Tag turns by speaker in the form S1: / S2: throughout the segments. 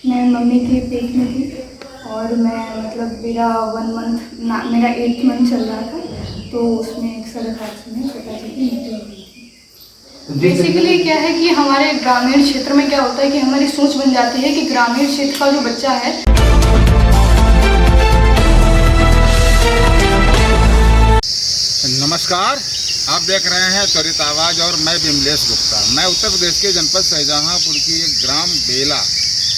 S1: मैं मम्मी के पेट में थी और मैं मतलब मेरा 8th मंथ चल रहा था, तो उसमें एक सड़क हादसे में पिताजी की मृत्यु हो गई थी। बेसिकली क्या है कि हमारे ग्रामीण क्षेत्र में क्या होता है कि हमारी सोच बन जाती है कि ग्रामीण क्षेत्र का जो बच्चा है,
S2: नमस्कार, आप देख रहे हैं त्वरित आवाज़ और मैं विमलेश गुप्ता। मैं उत्तर प्रदेश के जनपद शाहजहांपुर की एक ग्राम बेला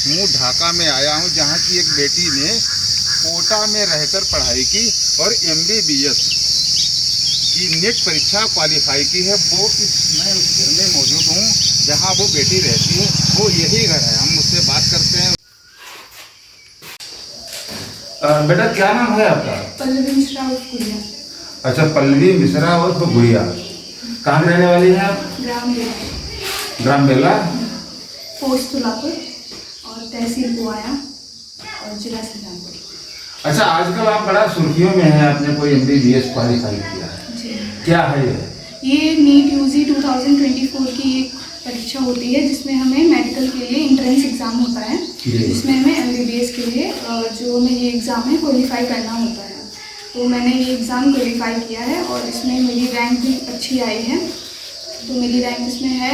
S2: मुँह ढाका में आया हूं, जहां की एक बेटी ने कोटा में रहकर पढ़ाई की और MBBS की नीट परीक्षा क्वालिफाई की है। मैं उस घर में मौजूद हूं जहां वो बेटी रहती है, वो यही घर है। हम उससे बात करते हैं। बेटा क्या नाम है आपका?
S1: पल्लवी मिश्रा और गुड़िया।
S2: अच्छा, पल्लवी मिश्रा और तो गुड़िया। कहाँ रहने वाली हैं आप? ग्राम बेला,
S1: पोस्ट तुलापुर और तहसील पुआया और जिला शाहजहांपुर।
S2: अच्छा, आजकल आप बड़ा सुर्खियों में हैं, आपने कोई MBBS क्वालिफाई किया है
S1: जी।
S2: क्या है
S1: ये नीट UG 2024 की एक परीक्षा होती है जिसमें हमें मेडिकल के लिए एंट्रेंस एग्जाम होता है, जिसमें हमें MBBS के लिए जो हमें ये एग्ज़ाम है क्वालिफाई करना होता है। तो मैंने ये एग्ज़ाम क्वालिफाई किया है और इसमें मेरी रैंक भी अच्छी आई है। तो मेरी रैंक इसमें है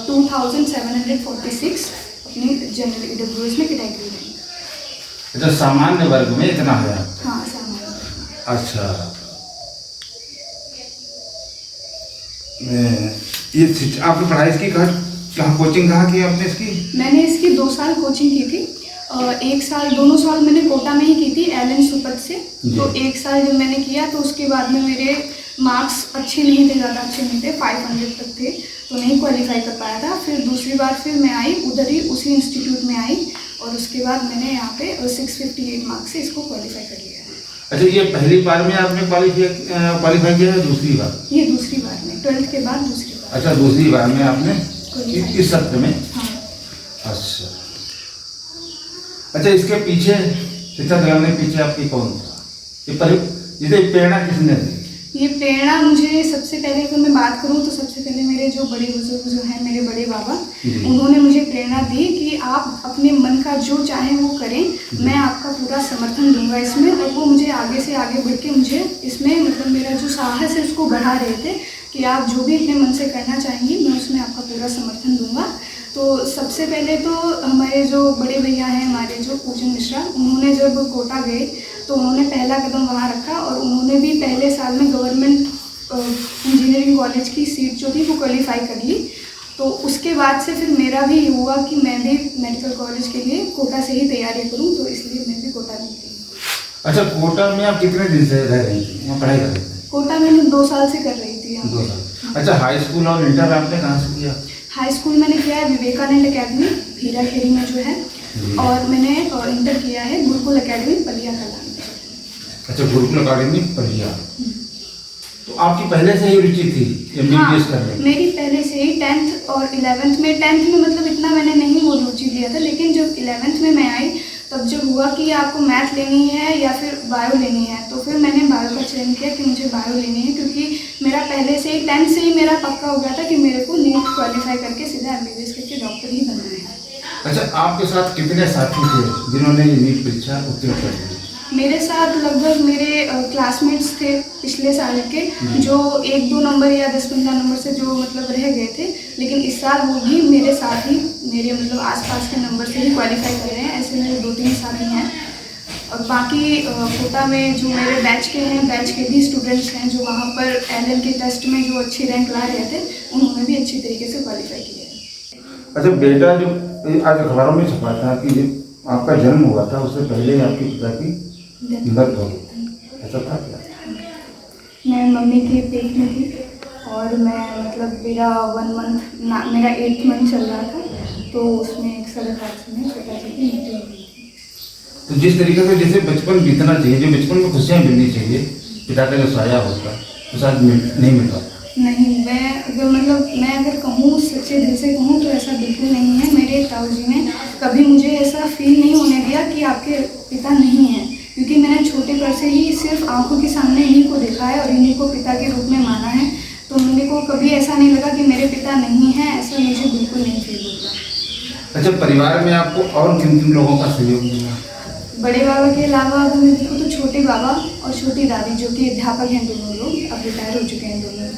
S1: 2746 अपनी जनरल EWS में कैटेगरी रैंक।
S2: अच्छा, सामान्य वर्ग में इतना है?
S1: हाँ, सामान्य।
S2: अच्छा, ये आपने पढ़ाई इसकी कहाँ कोचिंग कहाँ की आपने इसकी?
S1: मैंने इसकी 2 साल कोचिंग की थी। दोनों साल मैंने कोटा में ही की थी LN सुपथ से। तो 1 साल जब मैंने किया तो उसके बाद में मेरे मार्क्स अच्छे नहीं थे, ज़्यादा अच्छे नहीं थे, 500 तक थे, तो नहीं क्वालिफाई कर पाया था। फिर दूसरी बार फिर मैं आई उधर ही उसी इंस्टीट्यूट में आई और उसके बाद मैंने यहाँ पे 658 मार्क्स से इसको क्वालिफाई कर लिया।
S2: अच्छा, ये पहली बार में आपने क्वालिफाई किया है? दूसरी बार?
S1: ये दूसरी बार में, 12th के बाद दूसरी बार।
S2: अच्छा, दूसरी बार में आपने इस सत्र में?
S1: हाँ।
S2: अच्छा, इसके पीछे शिक्षा दिलाने के पीछे आपकी कौन था? ये प्रेरणा किसने दी?
S1: ये प्रेरणा मुझे सबसे पहले अगर मैं बात करूँ तो सबसे पहले मेरे जो बड़े बुजुर्ग जो हैं, मेरे बड़े बाबा, उन्होंने मुझे प्रेरणा दी कि आप अपने मन का जो चाहें वो करें, मैं आपका पूरा समर्थन दूंगा इसमें। और वो मुझे आगे से आगे बढ़ के मुझे इसमें मतलब मेरा जो साहस है उसको बढ़ा रहे थे कि आप जो भी अपने मन से करना चाहेंगी मैं उसमें आपका पूरा समर्थन दूंगा। तो सबसे पहले तो हमारे जो बड़े भैया हैं, हमारे जो पूजन मिश्रा, उन्होंने जब कोटा गए तो उन्होंने पहला कदम वहाँ रखा और उन्होंने भी पहले साल में गवर्नमेंट इंजीनियरिंग कॉलेज की सीट जो थी वो क्वालिफाई कर ली। तो उसके बाद से फिर मेरा भी हुआ कि मैं भी मेडिकल कॉलेज के लिए कोटा से ही तैयारी करूँ, तो इसलिए मैं भी कोटा में गई।
S2: अच्छा, कोटा में आप कितने दिन से रह रही थी, वहाँ पढ़ाई कर रही थी?
S1: कोटा में 2 साल से कर रही थी।
S2: 2 साल। अच्छा, हाई स्कूल और इंटर आपने कहाँ से किया?
S1: हाई स्कूल मैंने किया है विवेकानंद अकेडमी हीरा खेड़ी में जो है, और मैंने इंटर किया है गुरुकुल अकेडमी पलिया कला में।
S2: अच्छा, गुरुकुल अकेडमी पलिया। तो आपकी पहले से ही रुचि थी MBBS करने?
S1: मेरी पहले से ही 10th और 11th में, 10th में मतलब इतना मैंने नहीं वो रुचि लिया था, लेकिन जब 11th में मैं आई तब जब हुआ कि आपको मैथ लेनी है या फिर बायो लेनी है, तो फिर मैंने बायो का चयन किया कि मुझे बायो लेनी है, क्योंकि मेरा पहले से ही 10th से ही मेरा पक्का हो गया था कि मेरे को नीट क्वालिफाई करके सीधा MBBS करके डॉक्टर ही बनना है।
S2: अच्छा, आपके साथ कितने साथी थे जिन्होंने ये नीट परीक्षा उत्तीर्ण कर ली?
S1: मेरे साथ लगभग मेरे क्लासमेट्स थे पिछले साल के, जो 1-2 नंबर या 10-15 नंबर से जो मतलब रह गए थे, लेकिन इस साल वो भी मेरे साथ ही मेरे मतलब आसपास के नंबर से ही क्वालिफाई कर रहे हैं। ऐसे मेरे 2-3 साथी हैं और बाकी कोटा में जो मेरे बैच के भी स्टूडेंट्स हैं जो वहाँ पर LN के टेस्ट में जो अच्छी रैंक ला रहे थे, उन्होंने भी अच्छी तरीके से क्वालिफाई किया है।
S2: अच्छा बेटा, जो आज अखबारों में छपा था कि आपका जन्म हुआ था उससे पहले आपके पिता की मृत्यु हो गई, ऐसा था क्या?
S1: मैं मम्मी के पेट में थी और मैं मतलब मेरा 8th मंथ चल रहा था, तो उसमें एक सड़क हादसे में पिताजी की मृत्यु हो गई थी।
S2: तो जिस तरीके से जैसे बचपन बीतना चाहिए, जो बचपन में खुशियाँ मिलनी चाहिए, पिता का जो साया होता तो शायद नहीं मिल पाता।
S1: नहीं, मैं अगर कहूँ सच्चे दिल से कहूँ तो ऐसा बिल्कुल नहीं है। मेरे ताऊजी ने कभी मुझे ऐसा फील नहीं होने दिया कि आपके पिता नहीं हैं, क्योंकि मैंने छोटे पर से ही सिर्फ आंखों के सामने इन्हीं को देखा है और इन्हीं को पिता के रूप में माना है। तो मेरे को कभी ऐसा नहीं लगा कि मेरे पिता नहीं हैं, ऐसा मुझे बिल्कुल नहीं फील होता।
S3: अच्छा, परिवार में आपको और किन किन लोगों का सहयोग मिला?
S1: बड़े बाबा के अलावा अगर मैं देखूँ तो छोटे बाबा और छोटी दादी जो कि अध्यापक हैं, दोनों लोग अब रिटायर हो चुके हैं दोनों,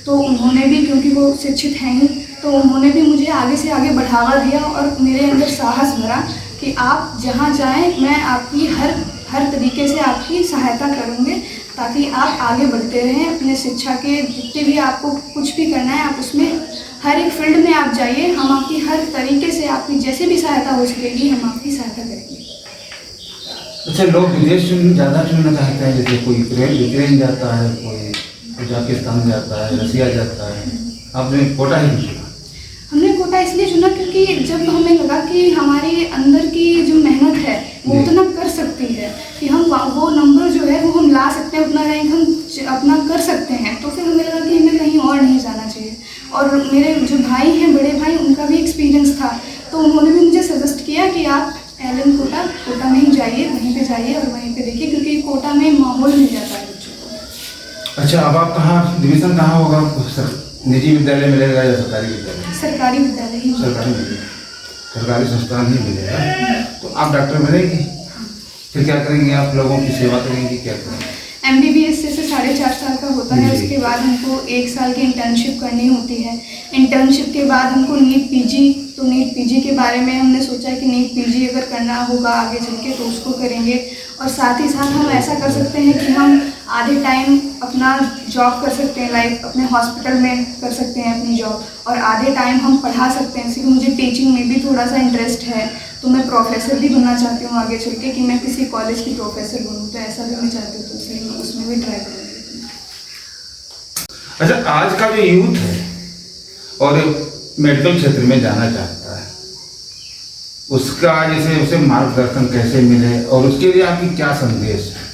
S1: तो उन्होंने भी, क्योंकि वो शिक्षित हैं ही, तो उन्होंने भी मुझे आगे से आगे बढ़ावा दिया और मेरे अंदर साहस भरा कि आप जहाँ जाएं मैं आपकी हर तरीके से आपकी सहायता करूँगे ताकि आप आगे बढ़ते रहें अपने शिक्षा के जितने भी आपको कुछ भी करना है आप उसमें हर एक फील्ड में आप जाइए, हम आपकी हर तरीके से आपकी जैसे भी सहायता हो सकेगी हम आपकी सहायता करेंगे।
S3: अच्छा, लोग विदेश ज़्यादा चुनना चाहते हैं, जैसे कोई यूक्रेन जाता है, कोई कजाकिस्तान जाता है, रसिया जाता है, आपने कोटा ही नहीं चुना?
S1: हमने कोटा इसलिए चुना क्योंकि जब हमें लगा कि हमारे अंदर की जो मेहनत है वो उतना कर सकती है कि हम वो नंबर जो है वो हम ला सकते हैं, उतना रैंक हम अपना कर सकते हैं, तो फिर हमें लगा कि हमें कहीं और नहीं जाना चाहिए। और मेरे जो भाई हैं, बड़े भाई, उनका भी एक्सपीरियंस था, तो उन्होंने भी मुझे सजेस्ट किया कि आप एलन कोटा में ही जाइए, वहीं पे जाइए और वहीं पे देखिए, क्योंकि कोटा में माहौल मिल जाता है बच्चों को।
S3: अच्छा, अब आप कहाँ, डिवीज़न कहाँ होगा? सर, निजी विद्यालय मिलेगा या सरकारी विद्यालय?
S1: सरकारी विद्यालय ही।
S3: सरकारी मिलेगा, सरकारी संस्थान ही मिलेगा। तो आप डॉक्टर बनेंगी, फिर क्या करेंगे? आप लोगों की सेवा करेंगी, क्या करेंगे?
S1: MBBS से 4.5 साल का होता है, उसके बाद हमको 1 साल की इंटर्नशिप करनी होती है। इंटर्नशिप के बाद हमको नीट पीजी, तो नीट पीजी के बारे में हमने सोचा है कि नीट पीजी अगर करना होगा आगे चल के तो उसको करेंगे, और साथ ही साथ हम ऐसा कर सकते हैं कि हम आधे टाइम अपना जॉब कर सकते हैं, लाइक अपने हॉस्पिटल में कर सकते हैं अपनी जॉब, और आधे टाइम हम पढ़ा सकते हैं। इसीलिए मुझे टीचिंग में भी थोड़ा सा इंटरेस्ट है, तो मैं प्रोफेसर भी बनना चाहती हूँ आगे चल के, कि मैं किसी कॉलेज की प्रोफेसर बनूँ, तो ऐसा भी मैं चाहती हूँ, तो इसलिए मैं उसमें भी ट्राई करूँगी।
S3: अच्छा, आज का जो यूथ है और मेडिकल क्षेत्र में जाना चाहता है, उसका जैसे उसे मार्गदर्शन कैसे मिले और उसके लिए आपकी क्या संदेश है?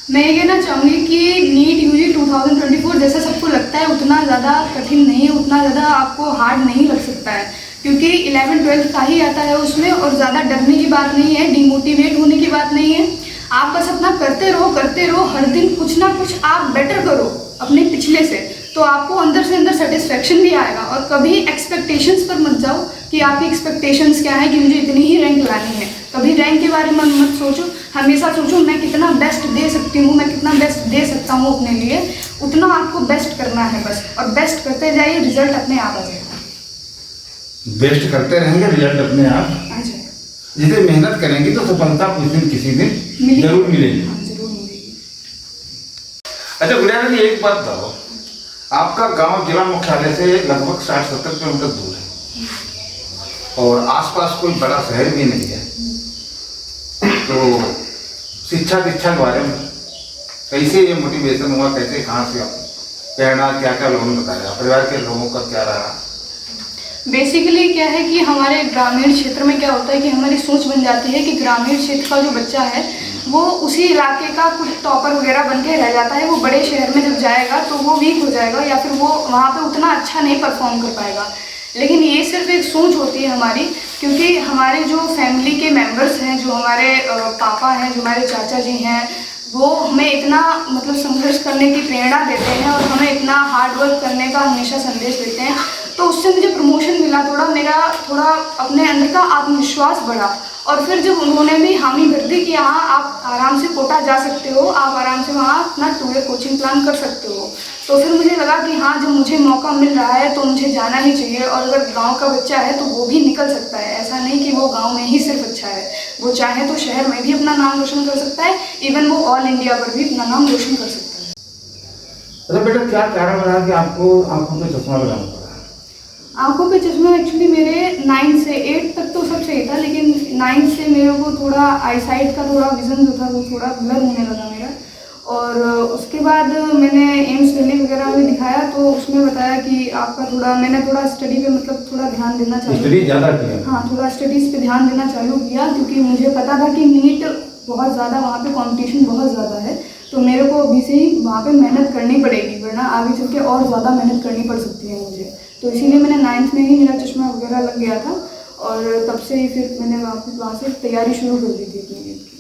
S1: मैं ये कहना चाहूँगी कि नीट यूजी 2024 जैसा सबको लगता है उतना ज़्यादा कठिन नहीं है, उतना ज़्यादा आपको हार्ड नहीं लग सकता है, क्योंकि 11th-12th का ही आता है उसमें, और ज़्यादा डरने की बात नहीं है, डिमोटिवेट होने की बात नहीं है। आप बस अपना करते रहो, हर दिन कुछ ना कुछ आप बेटर करो अपने पिछले से, तो आपको अंदर से अंदर सेटिस्फेक्शन भी आएगा। और कभी एक्सपेक्टेशंस पर मत जाओ कि आपकी एक्सपेक्टेशंस क्या है कि मुझे इतनी ही रैंक लानी है, कभी रैंक के बारे में मत सोचो, हमेशा सोचो मैं कितना बेस्ट दे सकती हूँ, मैं कितना बेस्ट दे सकता हूँ अपने लिए, उतना आपको बेस्ट करना है बस, और बेस्ट करते जाइए, रिजल्ट अपने आप आ जाएगा।
S3: बेस्ट करते रहेंगे, रिजल्ट अपने आप
S1: आ जाएगा।
S3: जिसे मेहनत करेंगी तो सफलता कुछ दिन किसी दिन जरूर मिलेगी।
S1: हाँ, जरूर मिलेगी।
S3: अच्छा गुड़िया जी, एक बात बताओ, आपका गांव जिला मुख्यालय से लगभग 60-70 किलोमीटर दूर है और आसपास कोई बड़ा शहर भी नहीं है, तो शिक्षा दीक्षा के बारे में कैसे ये मोटिवेशन हुआ, कैसे, कहाँ से आप प्रेरणा, क्या क्या लोगों ने बताया, परिवार के लोगों का क्या रहा?
S1: बेसिकली क्या है कि हमारे ग्रामीण क्षेत्र में क्या होता है कि हमारी सोच बन जाती है कि ग्रामीण क्षेत्र का जो बच्चा है वो उसी इलाके का कुछ टॉपर वगैरह बन के रह जाता है, वो बड़े शहर में जब जाएगा तो वो वीक हो जाएगा या फिर वो वहाँ पे उतना अच्छा नहीं परफॉर्म कर पाएगा। लेकिन ये सिर्फ एक सोच होती है हमारी, क्योंकि हमारे जो फैमिली के मेंबर्स हैं, जो हमारे पापा हैं, जो हमारे चाचा जी हैं, वो हमें इतना मतलब संघर्ष करने की प्रेरणा देते हैं और हमें इतना हार्ड वर्क करने का हमेशा संदेश देते हैं, तो उससे मुझे प्रमोशन मिला, मेरा थोड़ा अपने अंदर का आत्मविश्वास बढ़ा। और फिर जब उन्होंने भी हामी भर दी कि हाँ आप आराम से कोटा जा सकते हो, आप आराम से वहाँ अपना 2 ईयर कोचिंग प्लान कर सकते हो, तो फिर मुझे लगा कि हाँ जब मुझे मौका मिल रहा है तो मुझे जाना ही चाहिए। और अगर गांव का बच्चा है तो वो भी निकल सकता है, ऐसा नहीं कि वो गांव में ही सिर्फ अच्छा है, वो चाहे तो शहर में भी अपना नाम रोशन कर सकता है, इवन वो ऑल इंडिया पर भी अपना नाम रोशन कर सकता है।
S3: अच्छा बेटा, क्या कारण रहा कि आपको आंखों में चश्मा लगाना पड़ा?
S1: आंखों पे चश्मा एक्चुअली मेरे 9 से 8 तक तो सब सही था, लेकिन 9 से मेरे को थोड़ा आईसाइट का थोड़ा विजन जो था वो थोड़ा ब्लर होने लगा मेरा। और उसके बाद मैंने एम्स दिल्ली वगैरह में दिखाया तो उसमें बताया कि आपका थोड़ा, मैंने थोड़ा स्टडी पे मतलब थोड़ा ध्यान देना चालू
S3: स्टडी ज़्यादा किया?
S1: हाँ, थोड़ा स्टडीज़ पे ध्यान देना चालू किया, क्योंकि मुझे पता था कि नीट बहुत ज़्यादा, वहाँ पे कंपटीशन बहुत ज़्यादा है, तो मेरे को अभी से ही वहाँ पे मेहनत करनी पड़ेगी, वरना आगे चल के और ज़्यादा मेहनत करनी पड़ सकती है मुझे। तो इसीलिए मैंने 9th में ही मेरा चश्मा वगैरह लग गया था और तब से ही फिर मैंने वहाँ से तैयारी शुरू कर दी थी अपनी नीट की।